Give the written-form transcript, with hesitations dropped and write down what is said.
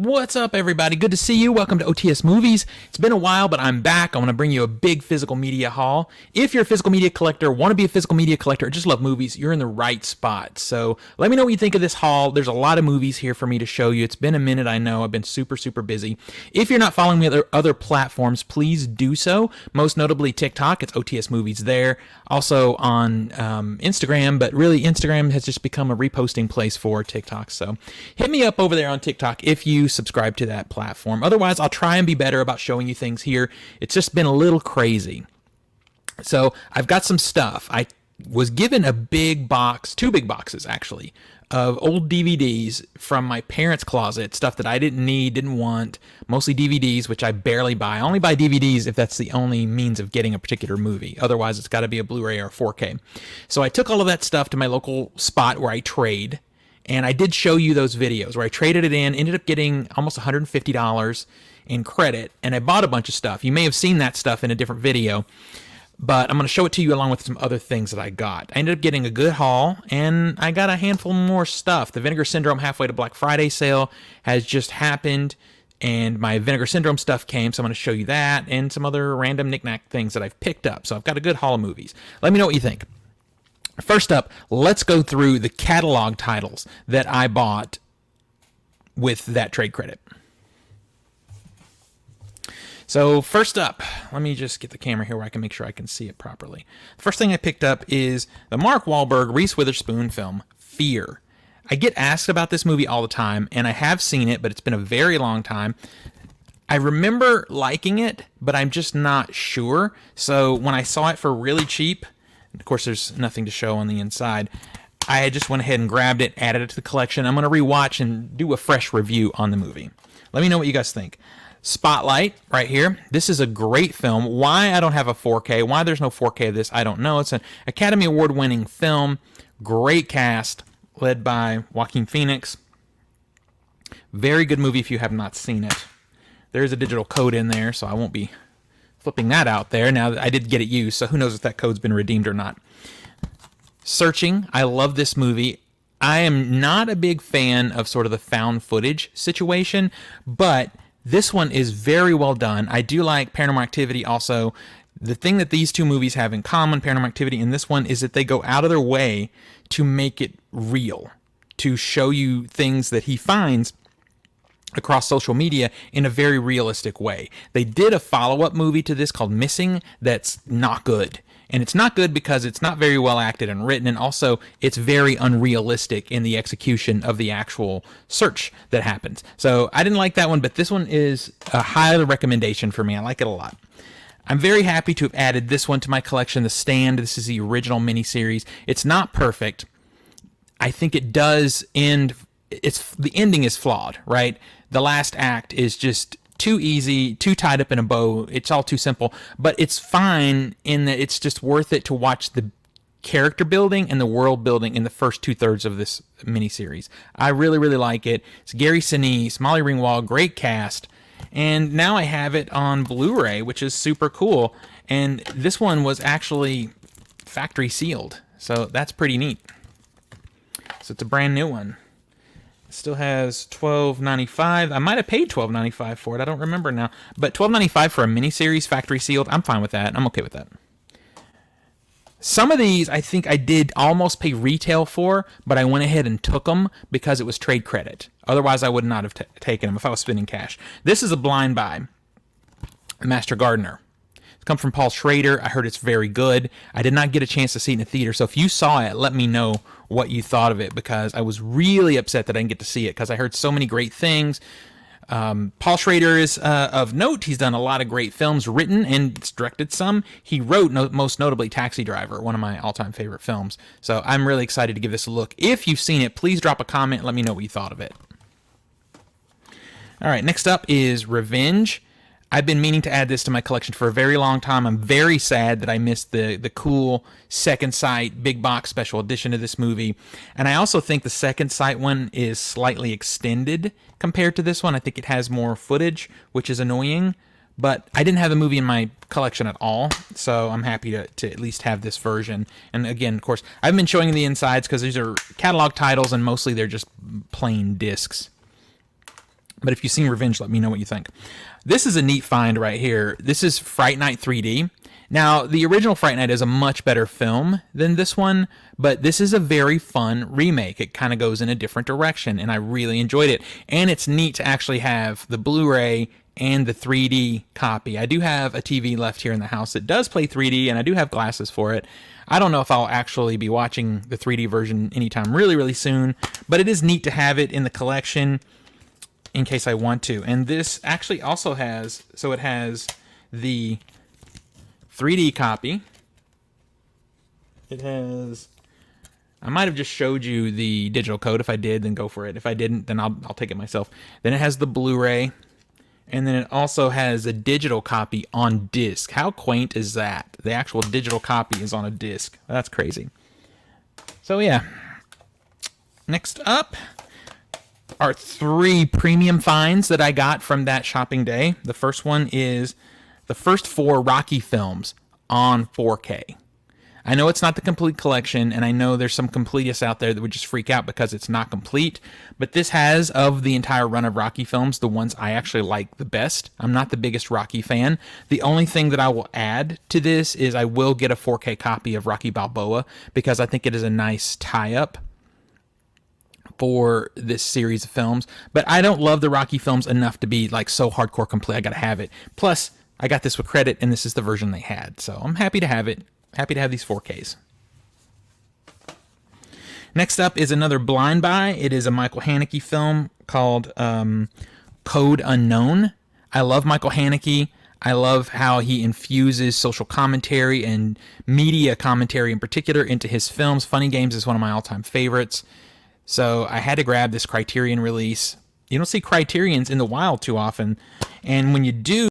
What's up, everybody? Good to see you. Welcome to OTS Movies. It's been a while, but I'm back. I want to bring you a big physical media haul. If you're a physical media collector, want to be a physical media collector, or just love movies, you're in the right spot. So let me know what you think of this haul. There's a lot of movies here for me to show you. It's been a minute, I know. I've been super busy. If you're not following me on other platforms, please do so. Most notably TikTok. It's OTS Movies there. Also on Instagram, but really Instagram has just become a reposting place for TikTok. So hit me up over there on TikTok if you subscribe to that platform. Otherwise, I'll try and be better about showing you things here. It's just been a little crazy. So I've got some stuff. I was given a big box, two big boxes actually, of old DVDs from my parents' closet, stuff that I didn't need, didn't want, mostly DVDs, which I barely buy. I only buy DVDs if that's the only means of getting a particular movie. Otherwise, it's got to be a Blu-ray or 4K. So I took all of that stuff to my local spot where I trade, and I did show you those videos where I traded it in, ended up getting almost $150 in credit, and I bought a bunch of stuff. You may have seen that stuff in a different video, but I'm going to show it to you along with some other things that I got. I ended up getting a good haul, and I got a handful more stuff. The Vinegar Syndrome halfway to Black Friday sale has just happened, and my Vinegar Syndrome stuff came, so I'm going to show you that and some other random knick-knack things that I've picked up. So I've got a good haul of movies. Let me know what you think. First up, let's go through the catalog titles that I bought with that trade credit. So first up, let me just get the camera here where I can make sure I can see it properly. First thing I picked up is the Mark Wahlberg, Reese Witherspoon film, Fear. I get asked about this movie all the time, and I have seen it, but it's been a very long time. I remember liking it, but I'm just not sure. So when I saw it for really cheap, of course, there's nothing to show on the inside, I just went ahead and grabbed it, added it to the collection. I'm going to rewatch and do a fresh review on the movie. Let me know what you guys think. Spotlight, right here. This is a great film. Why I don't have a 4K, why there's no 4K of this, I don't know. It's an Academy Award-winning film. Great cast, led by Joaquin Phoenix. Very good movie if you have not seen it. There's a digital code in there, so I won't be flipping that out there. Now, I did get it used, so who knows if that code's been redeemed or not. Searching. I love this movie. I am not a big fan of sort of the found footage situation, but this one is very well done. I do like Paranormal Activity also. The thing that these two movies have in common, Paranormal Activity and this one, is that they go out of their way to make it real, to show you things that he finds across social media in a very realistic way. They did a follow-up movie to this called Missing that's not good. And it's not good because it's not very well acted and written, and also it's very unrealistic in the execution of the actual search that happens. So I didn't like that one, but this one is a high recommendation for me. I like it a lot. I'm very happy to have added this one to my collection, The Stand. This is the original miniseries. It's not perfect. I think it does end... the ending is flawed, right? The last act is just too easy, too tied up in a bow. It's all too simple, but it's fine in that it's just worth it to watch the character building and the world building in the first 2/3 of this miniseries. I really like it. It's Gary Sinise, Molly Ringwald, great cast, and now I have it on Blu-ray, which is super cool. And this one was actually factory sealed, so that's pretty neat. So it's a brand new one. Still has $12.95. I might have paid $12.95 for it. I don't remember now. But $12.95 for a miniseries, factory sealed, I'm fine with that. I'm okay with that. Some of these I think I did almost pay retail for, but I went ahead and took them because it was trade credit. Otherwise, I would not have taken them if I was spending cash. This is a blind buy. Master Gardener. It's come from Paul Schrader. I heard it's very good. I did not get a chance to see it in the theater, so if you saw it, let me know what you thought of it, because I was really upset that I didn't get to see it because I heard so many great things. Paul Schrader is of note. He's done a lot of great films, written and directed some. He wrote, most notably, Taxi Driver, one of my all-time favorite films. So I'm really excited to give this a look. If you've seen it, please drop a comment and let me know what you thought of it. All right, next up is Revenge. I've been meaning to add this to my collection for a very long time. I'm very sad that I missed the cool Second Sight big box special edition of this movie. And I also think the Second Sight one is slightly extended compared to this one. I think it has more footage, which is annoying. But I didn't have the movie in my collection at all, so I'm happy to at least have this version. And again, of course, I've been showing the insides because these are catalog titles, and mostly they're just plain discs. But if you've seen Revenge, let me know what you think. This is a neat find right here. This is Fright Night 3D. Now, the original Fright Night is a much better film than this one, but this is a very fun remake. It kind of goes in a different direction, and I really enjoyed it. And it's neat to actually have the Blu-ray and the 3D copy. I do have a TV left here in the house that does play 3D, and I do have glasses for it. I don't know if I'll actually be watching the 3D version anytime really, really soon, but it is neat to have it in the collection in case I want to. And this actually also has, so it has the 3D copy. It has, I might have just showed you the digital code. If I did, then go for it. If I didn't, then I'll take it myself. Then it has the Blu-ray, and then it also has a digital copy on disc. How quaint is that? The actual digital copy is on a disc. That's crazy. So yeah. Next up are 3 premium finds that I got from that shopping day. The first one is the first 4 Rocky films on 4K. I know it's not the complete collection, and I know there's some completists out there that would just freak out because it's not complete, but this has, of the entire run of Rocky films, the ones I actually like the best. I'm not the biggest Rocky fan. The only thing that I will add to this is I will get a 4K copy of Rocky Balboa because I think it is a nice tie-up for this series of films, but I don't love the Rocky films enough to be like so hardcore complete. I gotta have it. Plus, I got this with credit, and this is the version they had, so I'm happy to have it. Happy to have these 4Ks. Next up is another blind buy. It is a Michael Haneke film called Code Unknown. I love Michael Haneke. I love how he infuses social commentary and media commentary in particular into his films. Funny Games is one of my all-time favorites. So I had to grab this Criterion release. You don't see Criterions in the wild too often. And when you do,